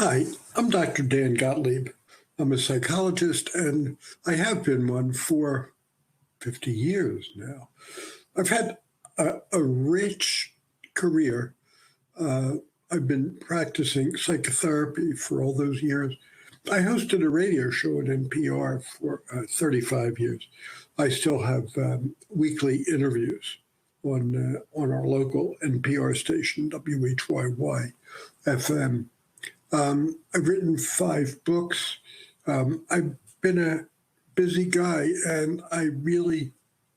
Hi, I'm Dr. Dan Gottlieb. I'm a psychologist, and I have been one for 50 years now. I've had a rich career. Uh, I've been practicing psychotherapy for all those years. I hosted a radio show at NPR for 35 years. I still have weekly interviews on our local NPR station, WHYY FM. I've written 5 books. I've been a busy guy, and I really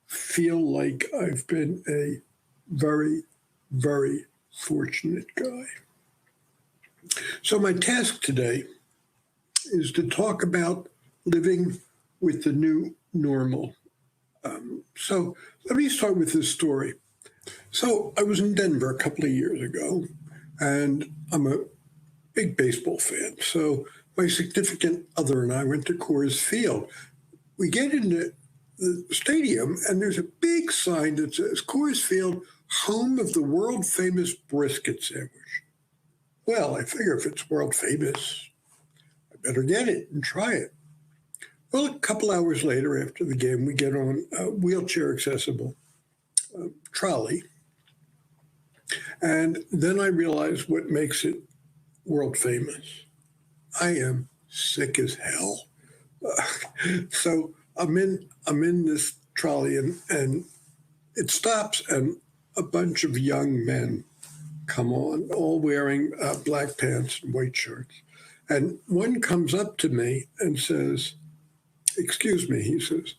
feel like I've been a very, very fortunate guy. So my task today is to talk about living with the new normal. So let me start with this story. So I was in Denver a couple of years ago, and I'm a big baseball fan. So my significant other and I went to Coors Field. We get into the stadium, and there's a big sign that says Coors Field, home of the world famous brisket sandwich. Well, I figure if it's world famous, I better get it and try it. Well, a couple hours later after the game, we get on a wheelchair accessible trolley. And then I realize what makes it world famous. I am sick as hell. So I'm in this trolley, and it stops, and a bunch of young men come on, all wearing black pants and white shirts. And one comes up to me and says, "Excuse me," he says,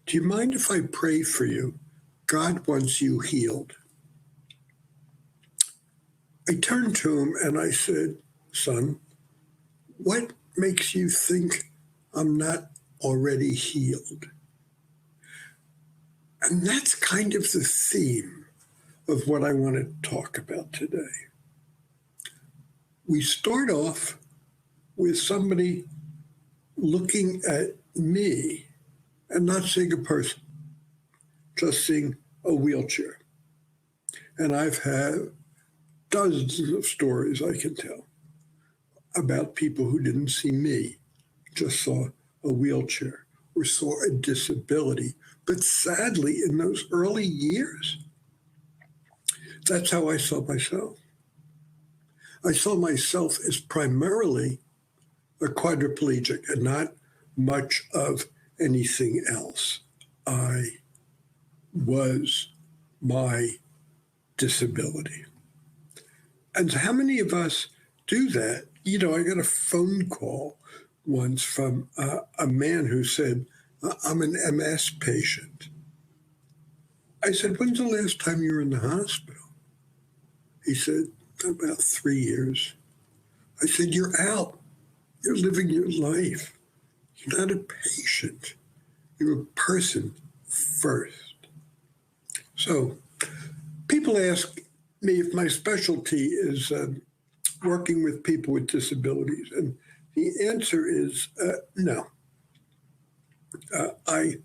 "do you mind if I pray for you? God wants you healed." I turned to him and I said, "Son, what makes you think I'm not already healed?" And that's kind of the theme of what I want to talk about today. We start off with somebody looking at me and not seeing a person, just seeing a wheelchair. And I've had dozens of stories I can tell about people who didn't see me, just saw a wheelchair or saw a disability. But sadly, in those early years, that's how I saw myself. I saw myself as primarily a quadriplegic and not much of anything else. I was my disability. And how many of us do that? You know, I got a phone call once from a man who said, "I'm an MS patient." I said, "When's the last time you were in the hospital?" He said, "About 3 years." I said, "You're out. You're living your life. You're not a patient. You're a person first." So people ask me if my specialty is working with people with disabilities, and the answer is no. I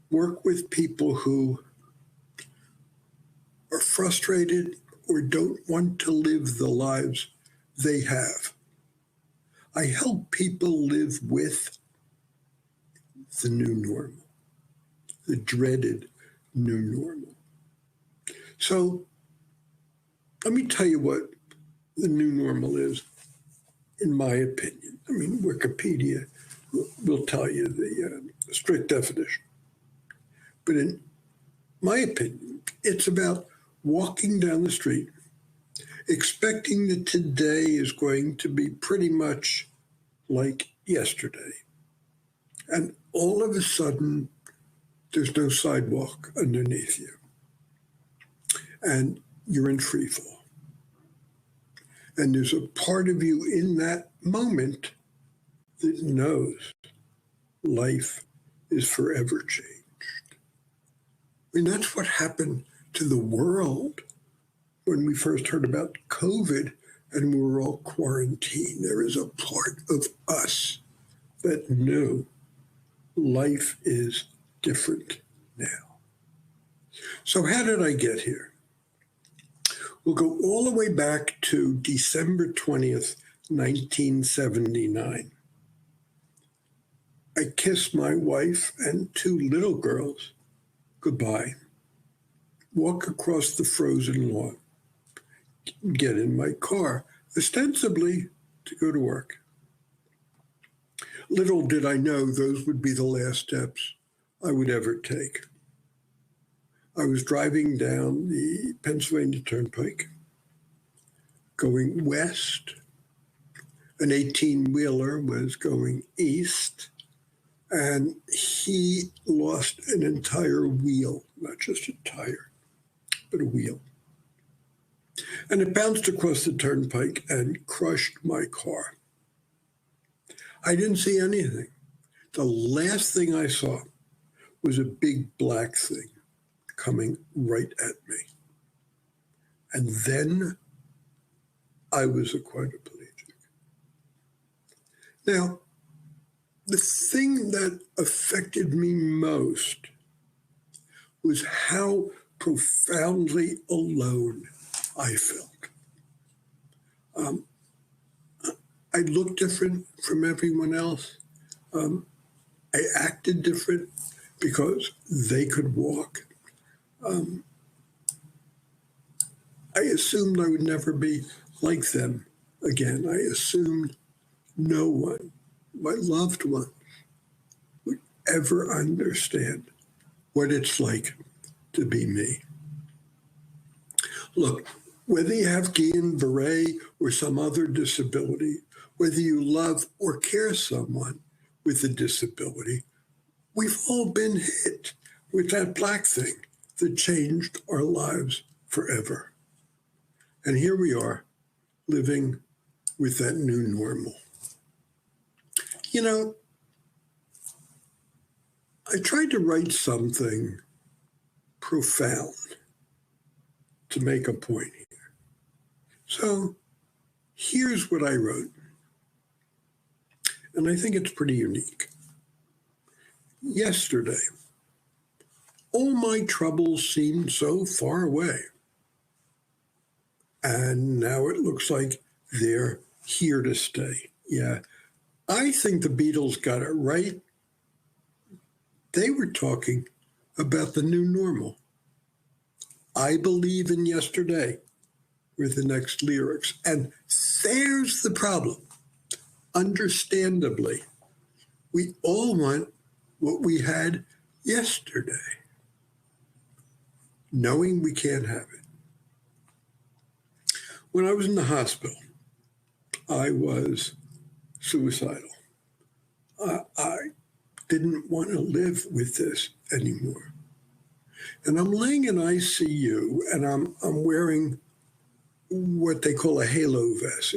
work with people who are frustrated or don't want to live the lives they have. I help people live with the new normal, the dreaded new normal. So let me tell you what the new normal is, in my opinion. I mean, Wikipedia will tell you the strict definition. But in my opinion, it's about walking down the street, expecting that today is going to be pretty much like yesterday. And all of a sudden, there's no sidewalk underneath you. And you're in free fall. And there's a part of you in that moment that knows life is forever changed. I mean, that's what happened to the world when we first heard about COVID and we were all quarantined. There is a part of us that knew life is different now. So how did I get here? We'll go all the way back to December 20th, 1979. I kissed my wife and two little girls goodbye, walk across the frozen lawn, get in my car, ostensibly to go to work. Little did I know those would be the last steps I would ever take. I was driving down the Pennsylvania Turnpike, going west. An 18-wheeler was going east, and he lost an entire wheel, not just a tire, but a wheel. And it bounced across the turnpike and crushed my car. I didn't see anything. The last thing I saw was a big black thing coming right at me. And then I was a quadriplegic. Now, the thing that affected me most was how profoundly alone I felt. I looked different from everyone else. I acted different because they could walk. I assumed I would never be like them again. I assumed no one, my loved one, would ever understand what it's like to be me. Look, whether you have Guillain-Barré or some other disability, whether you love or care someone with a disability, we've all been hit with that black thing that changed our lives forever. And here we are, living with that new normal. You know, I tried to write something profound to make a point here. So here's what I wrote. And I think it's pretty unique. Yesterday, all my troubles seemed so far away. And now it looks like they're here to stay. Yeah, I think the Beatles got it right. They were talking about the new normal. I believe in yesterday were the next lyrics. And there's the problem. Understandably, we all want what we had yesterday, knowing we can't have it. When I was in the hospital, I was suicidal. I didn't want to live with this anymore. And I'm laying in ICU, and I'm wearing what they call a halo vest.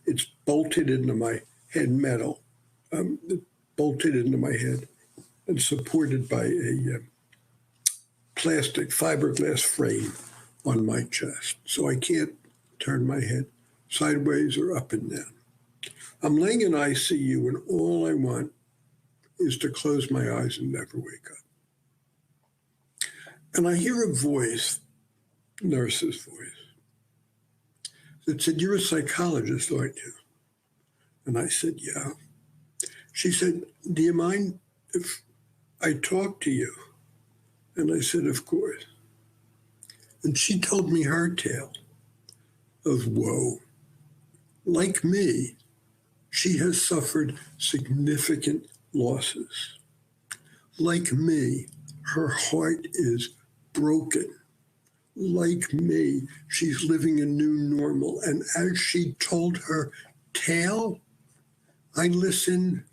It's bolted into my head metal, bolted into my head and supported by a plastic fiberglass frame on my chest. So I can't turn my head sideways or up and down. I'm laying in ICU, and all I want is to close my eyes and never wake up. And I hear a voice, nurse's voice, that said, "You're a psychologist, aren't you?" And I said, "Yeah." She said, "Do you mind if I talk to you?" And I said, "Of course." And she told me her tale of woe. Like me, she has suffered significant losses. Like me, her heart is broken. Like me, she's living a new normal. And as she told her tale, I listened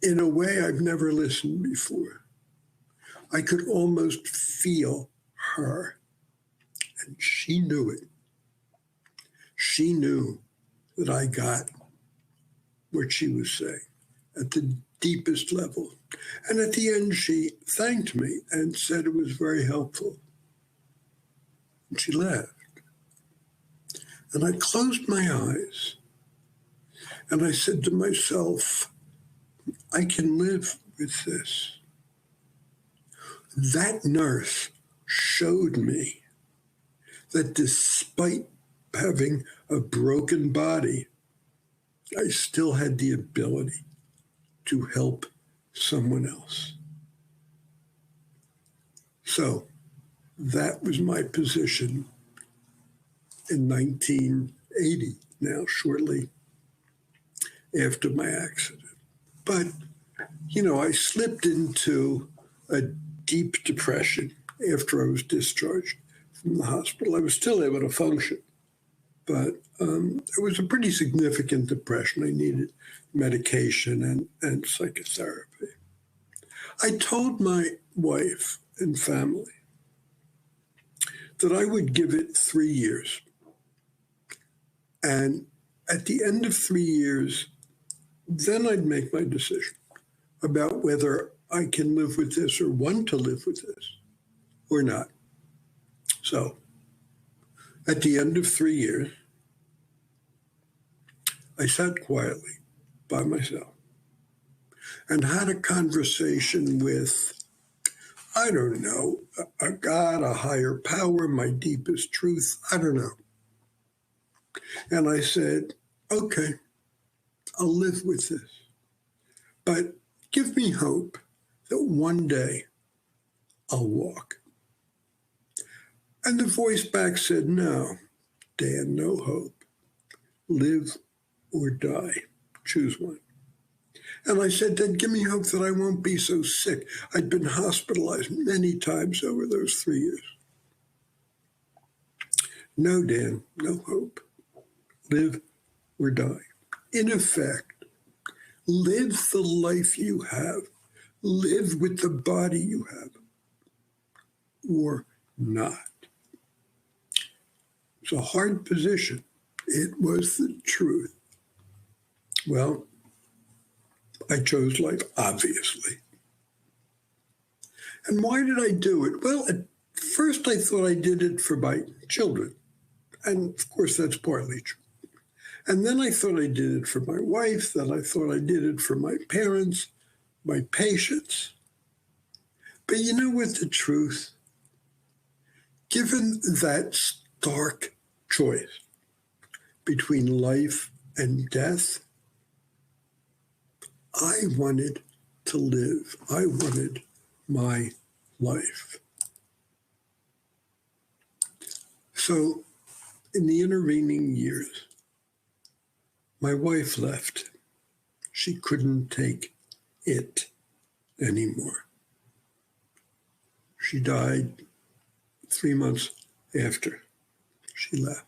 in a way I've never listened before. I could almost feel her. And she knew it. She knew that I got what she was saying at the deepest level. And at the end, she thanked me and said it was very helpful. And she left. And I closed my eyes and I said to myself, I can live with this. That nurse showed me that despite having a broken body, I still had the ability to help someone else. So that was my position in 1980, now shortly after my accident. But, I slipped into a deep depression after I was discharged from the hospital. I was still able to function, but it was a pretty significant depression. I needed medication and psychotherapy. I told my wife and family that I would give it 3 years. And at the end of 3 years, then I'd make my decision about whether I can live with this or want to live with this or not. So at the end of 3 years, I sat quietly by myself and had a conversation with, I don't know, a God, a higher power, my deepest truth, I don't know. And I said, okay, I'll live with this, but give me hope that one day I'll walk. And the voice back said, no, Dan, no hope. Live or die. Choose one. And I said, then give me hope that I won't be so sick. I'd been hospitalized many times over those 3 years. No, Dan, no hope. Live or die. In effect, live the life you have. Live with the body you have, or not. It's a hard position. It was the truth. Well, I chose life, obviously. And why did I do it? Well, at first I thought I did it for my children. And of course, that's partly true. And then I thought I did it for my wife. Then I thought I did it for my parents, my patients. But you know what the truth? Given that stark choice between life and death, I wanted to live. I wanted my life. So in the intervening years, my wife left. She couldn't take it anymore. She died 3 months after she left.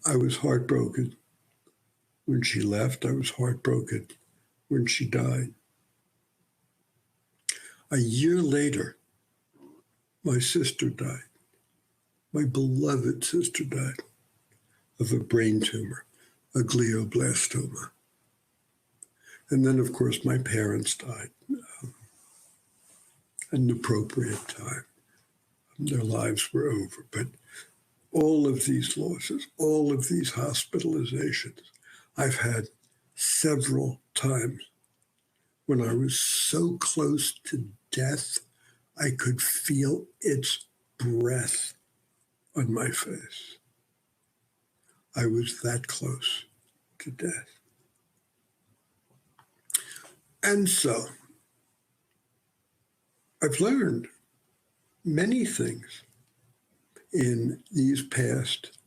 I was heartbroken when she left. I was heartbroken when she died. A year later, my sister died. My beloved sister died of a brain tumor, a glioblastoma. And then, of course, my parents died at an appropriate time. Their lives were over. But all of these losses, all of these hospitalizations, I've had several times when I was so close to death, I could feel its breath on my face. I was that close to death. And so I've learned many things in these past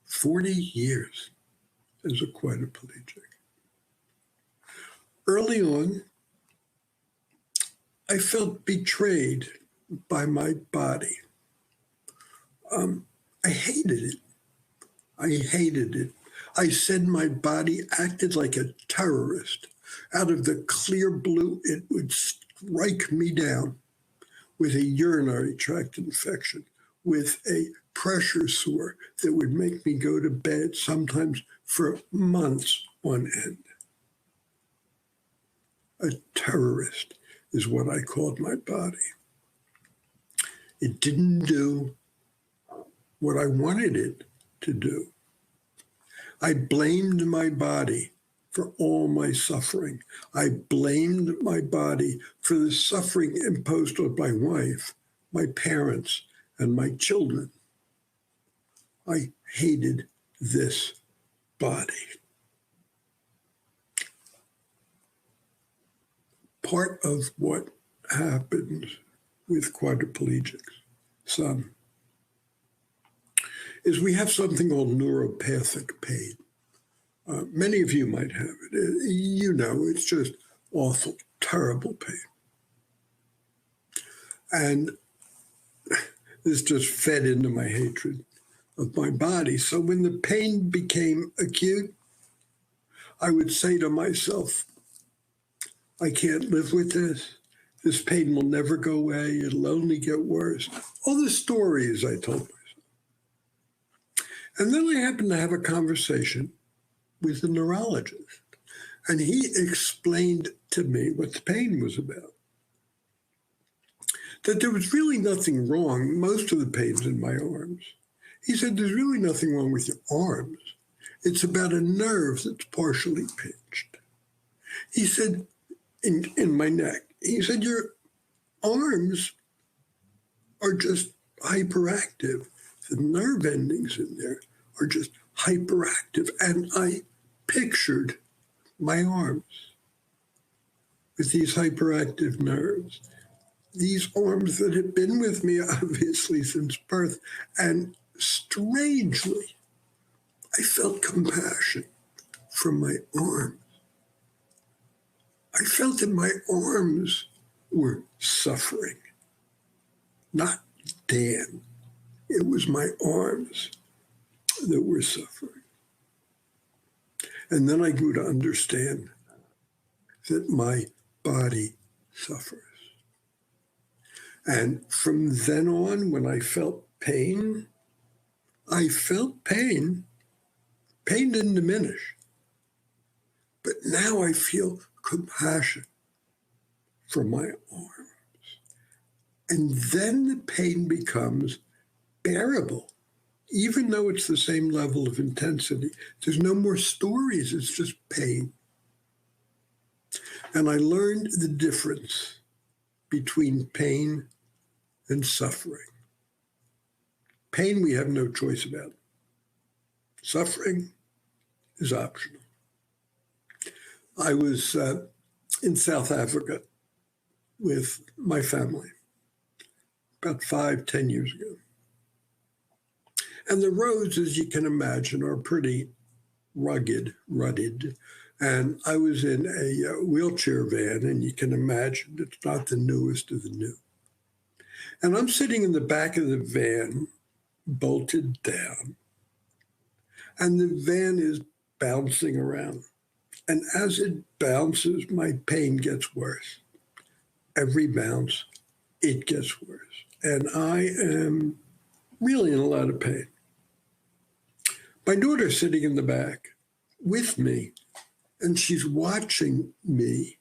40 years as a quadriplegic. Early on, I felt betrayed by my body. I hated it. I hated it. I said my body acted like a terrorist. Out of the clear blue, it would strike me down with a urinary tract infection, with a pressure sore that would make me go to bed sometimes for months on end. A terrorist is what I called my body. It didn't do what I wanted it to do. I blamed my body for all my suffering. I blamed my body for the suffering imposed on my wife, my parents, and my children. I hated this body. Part of what happens with quadriplegics, some, is we have something called neuropathic pain. Many of you might have it. You know, it's just awful, terrible pain. And this just fed into my hatred of my body. So when the pain became acute, I would say to myself, I can't live with this. This pain will never go away. It'll only get worse. All the stories I told myself. And then I happened to have a conversation with a neurologist, and he explained to me what the pain was about. That there was really nothing wrong, most of the pain's in my arms. He said, there's really nothing wrong with your arms. It's about a nerve that's partially pinched. He said, in my neck, he said, your arms are just hyperactive. The nerve endings in there are just hyperactive. And I pictured my arms with these hyperactive nerves, these arms that had been with me, obviously, since birth. And strangely, I felt compassion for my arms. I felt that my arms were suffering, not Dan. It was my arms that were suffering. And then I grew to understand that my body suffers. And from then on, when I felt pain. Pain didn't diminish. But now I feel compassion for my arms. And then the pain becomes bearable, even though it's the same level of intensity. There's no more stories, it's just pain. And I learned the difference between pain and suffering. Pain we have no choice about. Suffering is optional. I was in South Africa with my family about 5-10 years ago. And the roads, as you can imagine, are pretty rutted. And I was in a wheelchair van, and you can imagine it's not the newest of the new. And I'm sitting in the back of the van, bolted down, and the van is bouncing around. And as it bounces, my pain gets worse. Every bounce, it gets worse. And I am really in a lot of pain. My daughter's sitting in the back with me, and she's watching me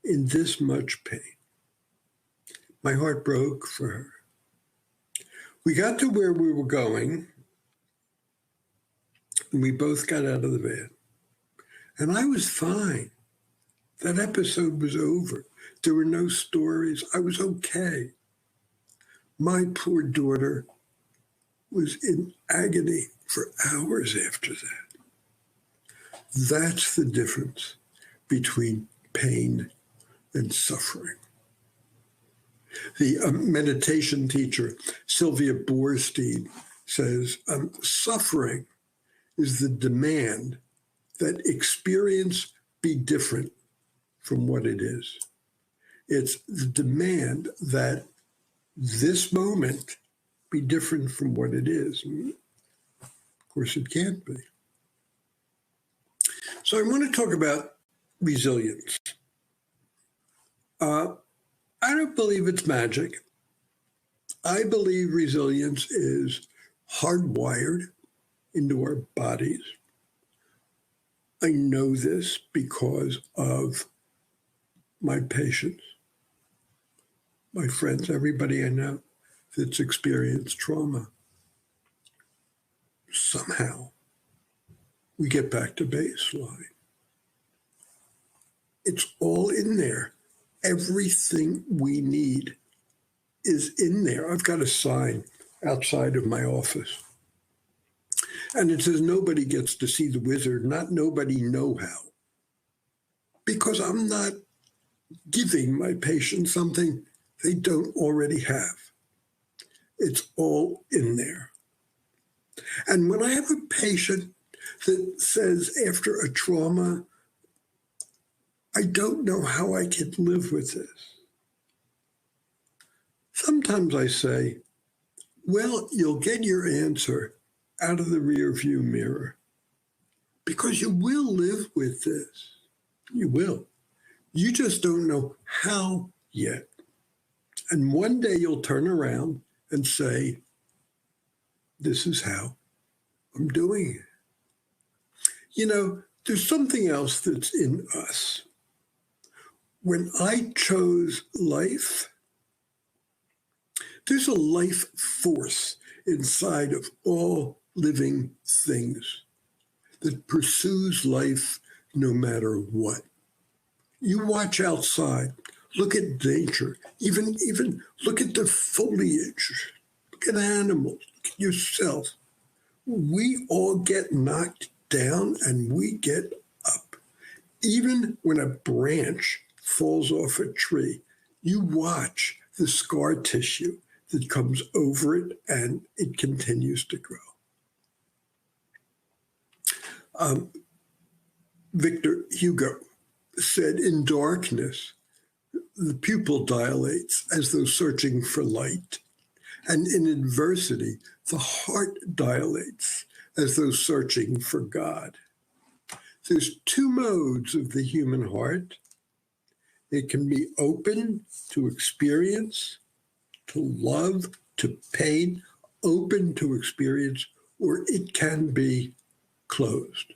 in this much pain. My heart broke for her. We got to where we were going, and we both got out of the van. And I was fine. That episode was over. There were no stories. I was okay. My poor daughter was in agony for hours after that. That's the difference between pain and suffering. The meditation teacher, Sylvia Boorstein, says, suffering is the demand that experience be different from what it is. It's the demand that this moment be different from what it is. And of course, it can't be. So I want to talk about resilience. I don't believe it's magic. I believe resilience is hardwired into our bodies. I know this because of my patients, my friends, everybody I know that's experienced trauma. Somehow, we get back to baseline. It's all in there. Everything we need is in there. I've got a sign outside of my office. And it says nobody gets to see the wizard, not nobody know how. Because I'm not giving my patients something they don't already have. It's all in there. And when I have a patient that says after a trauma, I don't know how I can live with this, sometimes I say, well, you'll get your answer out of the rearview mirror because you will live with this. You will. You just don't know how yet. And one day you'll turn around and say, this is how I'm doing it. You know, there's something else that's in us. When I chose life, there's a life force inside of all living things that pursues life no matter what. You watch outside, look at nature, even look at the foliage, look at animals, look at yourself. We all get knocked down and we get up. Even when a branch falls off a tree, you watch the scar tissue that comes over it and it continues to grow. Victor Hugo said, in darkness, the pupil dilates as though searching for light. And in adversity, the heart dilates as though searching for God. There's two modes of the human heart. It can be open to experience, to love, to pain, open to experience, or it can be closed.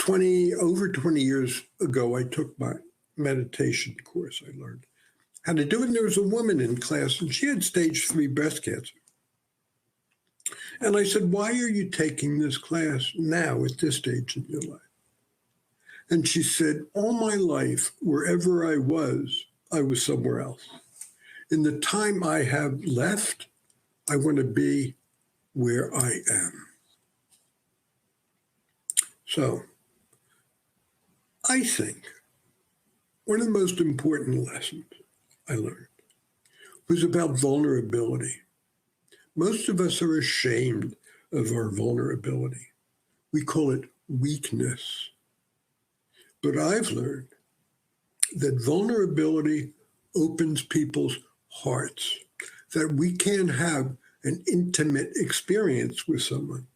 Over 20 years ago, I took my meditation course. I learned how to do it. And there was a woman in class, and she had stage 3 breast cancer. And I said, why are you taking this class now at this stage in your life? And she said, all my life, wherever I was somewhere else. In the time I have left, I want to be where I am. So I think one of the most important lessons I learned was about vulnerability. Most of us are ashamed of our vulnerability. We call it weakness. But I've learned that vulnerability opens people's hearts, that we can have an intimate experience with someone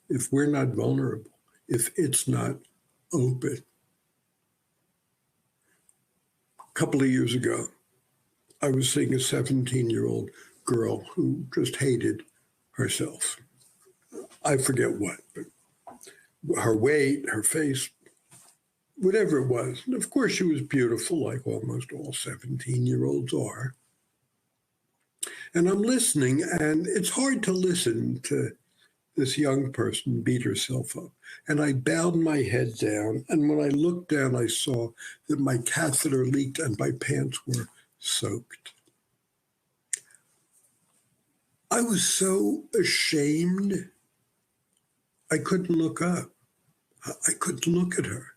if we're not vulnerable, if it's not open. A couple of years ago, I was seeing a 17-year-old girl who just hated herself. I forget what, but her weight, her face, whatever it was. And of course, she was beautiful, like almost all 17-year-olds are. And I'm listening, and it's hard to listen to this young person beat herself up. And I bowed my head down, and when I looked down, I saw that my catheter leaked and my pants were soaked. I was so ashamed, I couldn't look up. I couldn't look at her.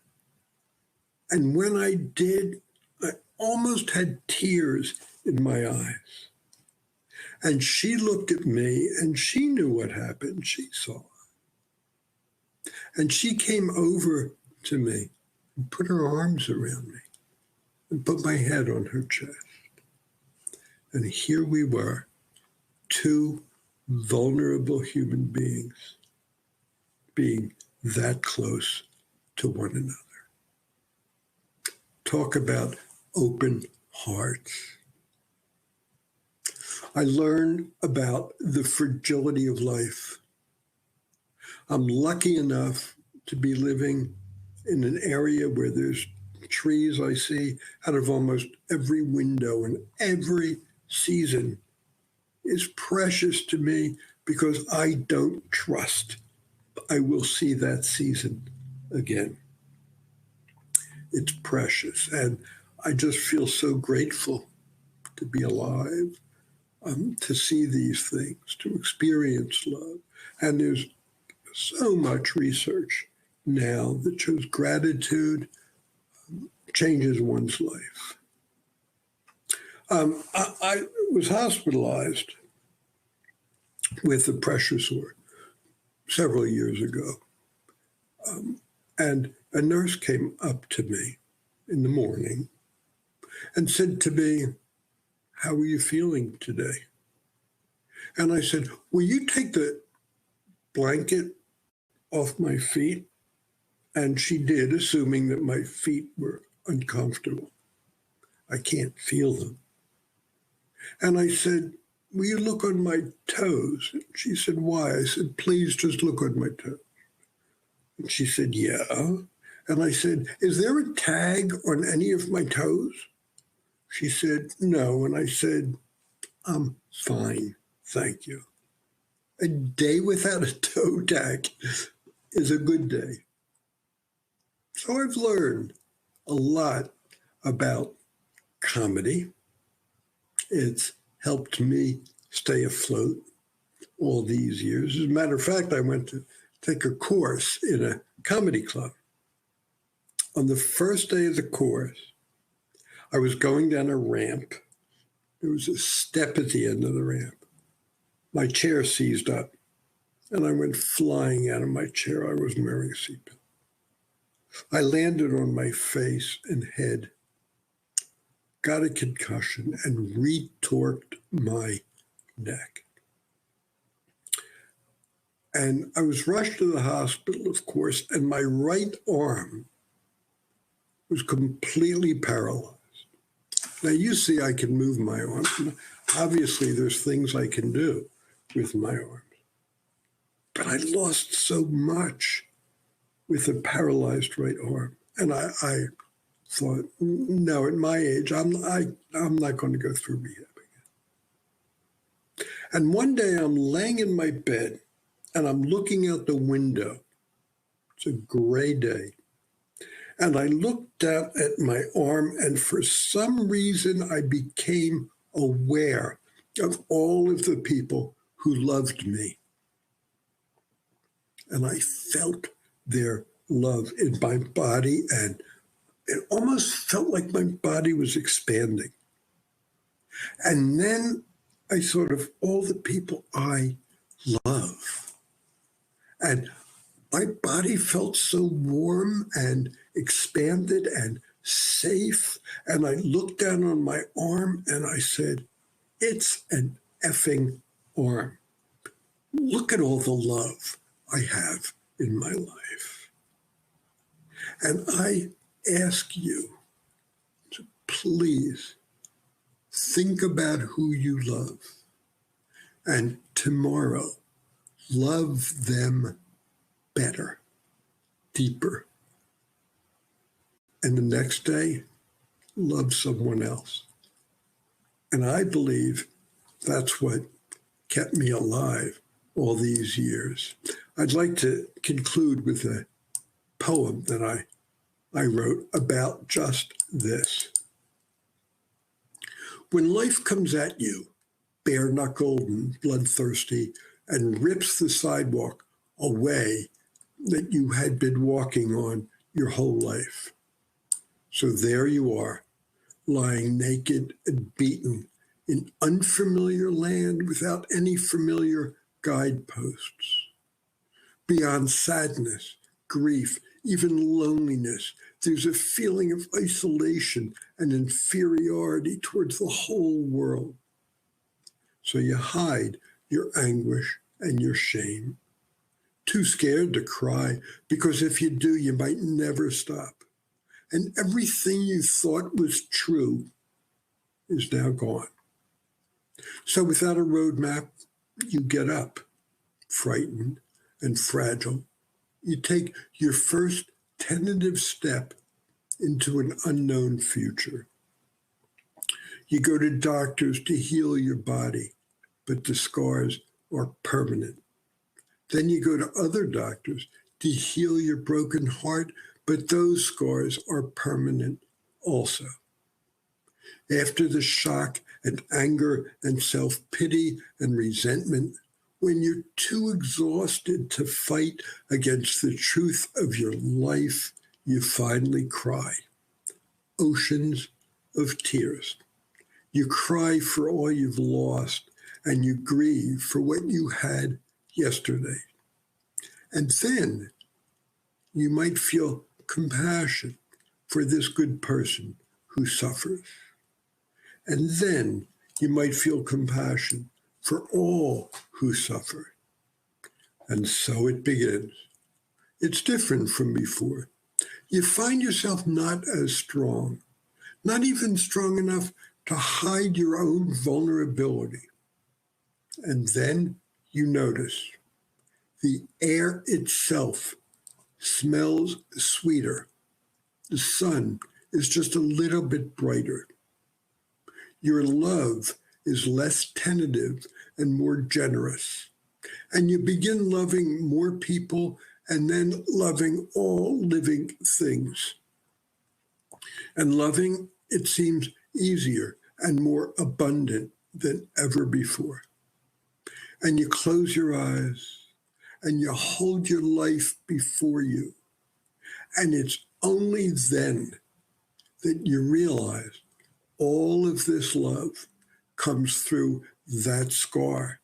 And when I did, I almost had tears in my eyes. And she looked at me and she knew what happened. She saw it. And she came over to me and put her arms around me and put my head on her chest. And here we were, two vulnerable human beings being that close to one another. Talk about open hearts. I learned about the fragility of life. I'm lucky enough to be living in an area where there's trees I see out of almost every window, and every season is precious to me because I don't trust I will see that season again. It's precious, and I just feel so grateful to be alive, to see these things, to experience love. And there's so much research now that shows gratitude changes one's life. I was hospitalized with a pressure sore several years ago. And a nurse came up to me in the morning and said to me, "How are you feeling today?" And I said, "Will you take the blanket off my feet?" And she did, assuming that my feet were uncomfortable. I can't feel them. And I said, "Will you look on my toes?" She said, "Why?" I said, "Please just look on my toes." And she said, "Yeah." And I said, "Is there a tag on any of my toes?" She said, "No." And I said, "I'm fine, thank you." A day without a toe tag is a good day. So I've learned a lot about comedy. It's helped me stay afloat all these years. As a matter of fact, I went to take a course in a comedy club. On the first day of the course, I was going down a ramp. There was a step at the end of the ramp. My chair seized up, and I went flying out of my chair. I wasn't wearing a seatbelt. I landed on my face and head, got a concussion, and retorqued my neck. And I was rushed to the hospital, of course, and my right arm was completely paralyzed. Now, you see, I can move my arm. Obviously, there's things I can do with my arms. But I lost so much with a paralyzed right arm. And I thought, no, at my age, I'm not going to go through rehab again. And one day I'm laying in my bed and I'm looking out the window. It's a gray day. And I looked down at my arm, and for some reason, I became aware of all of the people who loved me. And I felt their love in my body, and it almost felt like my body was expanding. And then I thought of all the people I love. And my body felt so warm and expanded and safe. And I looked down on my arm and I said, "It's an effing arm. Look at all the love I have in my life." And I ask you to please think about who you love. And tomorrow, love them better, deeper. And the next day, love someone else. And I believe that's what kept me alive all these years. I'd like to conclude with a poem that I wrote about just this. When life comes at you, bare-knuckled and bloodthirsty, and rips the sidewalk away that you had been walking on your whole life. So there you are, lying naked and beaten in unfamiliar land without any familiar guideposts. Beyond sadness, grief, even loneliness, there's a feeling of isolation and inferiority towards the whole world. So you hide your anguish and your shame, too scared to cry, because if you do, you might never stop. And everything you thought was true is now gone. So without a roadmap, you get up, frightened and fragile. You take your first tentative step into an unknown future. You go to doctors to heal your body, but the scars are permanent. Then you go to other doctors to heal your broken heart, but those scars are permanent also. After the shock and anger and self-pity and resentment, when you're too exhausted to fight against the truth of your life, you finally cry. Oceans of tears. You cry for all you've lost, and you grieve for what you had yesterday. And then you might feel compassion for this good person who suffers. And then you might feel compassion for all who suffer. And so it begins. It's different from before. You find yourself not as strong, not even strong enough to hide your own vulnerability. And then you notice the air itself smells sweeter. The sun is just a little bit brighter. Your love is less tentative and more generous. And you begin loving more people and then loving all living things. And loving, it seems, easier and more abundant than ever before. And you close your eyes and you hold your life before you. And it's only then that you realize all of this love comes through that scar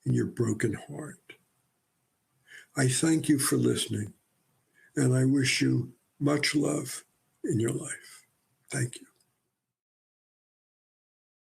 in your broken heart. I thank you for listening, and I wish you much love in your life. Thank you.